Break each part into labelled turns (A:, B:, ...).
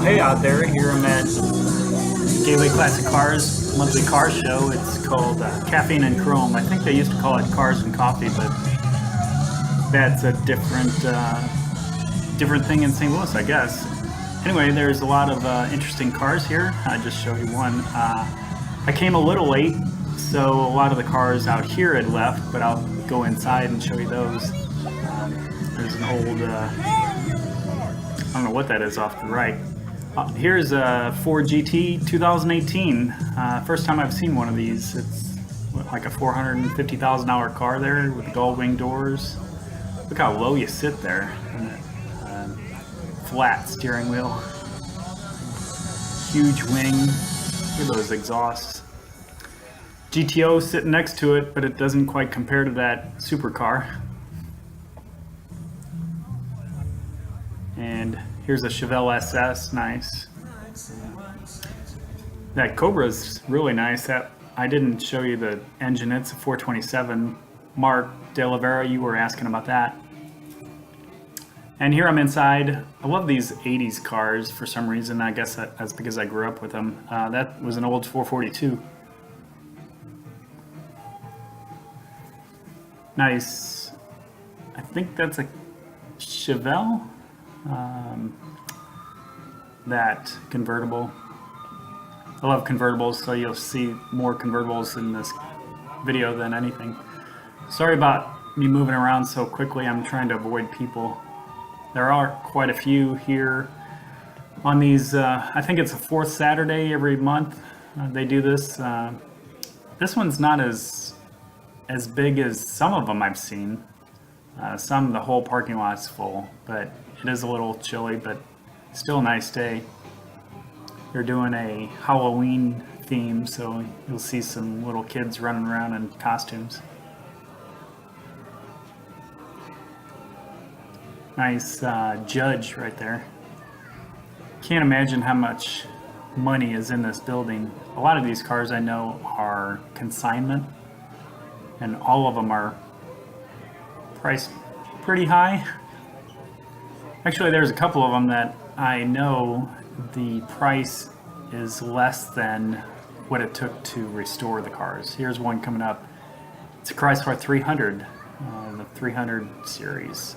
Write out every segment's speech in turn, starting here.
A: Hey out there, here I'm at Gateway Classic Cars monthly car show. It's called Caffeine and Chrome. I think they used to call it Cars and Coffee, but that's a different thing in St. Louis, I guess. Anyway, there's a lot of interesting cars here. I'll just show you one. I came a little late, so a lot of the cars out here had left, but I'll go inside and show you those. There's an old, I don't know what that is off the right. Here's a Ford GT 2018. First time I've seen one of these. It's like a $450,000 car there with the gull wing doors. Look how low you sit there. And flat steering wheel. Huge wing. Look at those exhausts. GTO sitting next to it, but it doesn't quite compare to that supercar. And here's a Chevelle SS, nice. That Cobra's really nice. That I didn't show you the engine. It's a 427. Mark De La Vera, you were asking about that. And here I'm inside. I love these 80s cars for some reason. I guess that's because I grew up with them. That was an old 442. Nice. I think that's a Chevelle. That convertible. I love convertibles, so you'll see more convertibles in this video than anything. Sorry about me moving around so quickly. I'm trying to avoid people. There are quite a few here on these. I think it's the fourth Saturday every month they do this. This one's not as big as some of them I've seen. Some, the whole parking lot's full, but it is a little chilly, but still a nice day. They're doing a Halloween theme, so you'll see some little kids running around in costumes. Nice Judge right there. Can't imagine how much money is in this building. A lot of these cars I know are consignment, and all of them are priced pretty high. Actually, there's a couple of them that I know the price is less than what it took to restore the cars. Here's one coming up. It's a Chrysler 300, the 300 series,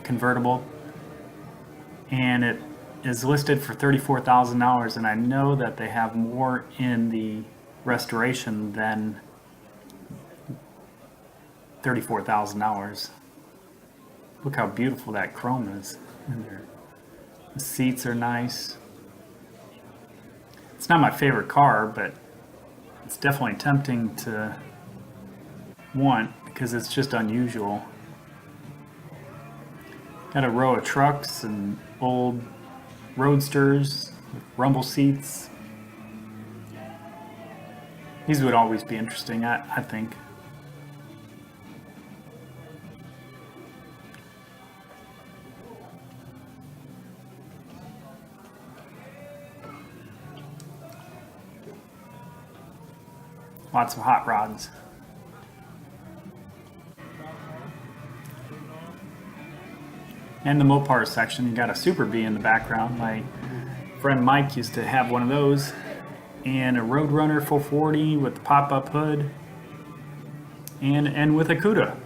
A: convertible, and it is listed for $34,000, and I know that they have more in the restoration than $34,000. Look how beautiful that chrome is in there. The seats are nice. It's not my favorite car, but it's definitely tempting to want because it's just unusual. Got a row of trucks and old roadsters with rumble seats. These would always be interesting, I think. Lots of hot rods. And the Mopar section, you got a Super Bee in the background. My friend Mike used to have one of those. And a Roadrunner 440 with the pop-up hood. And with a CUDA.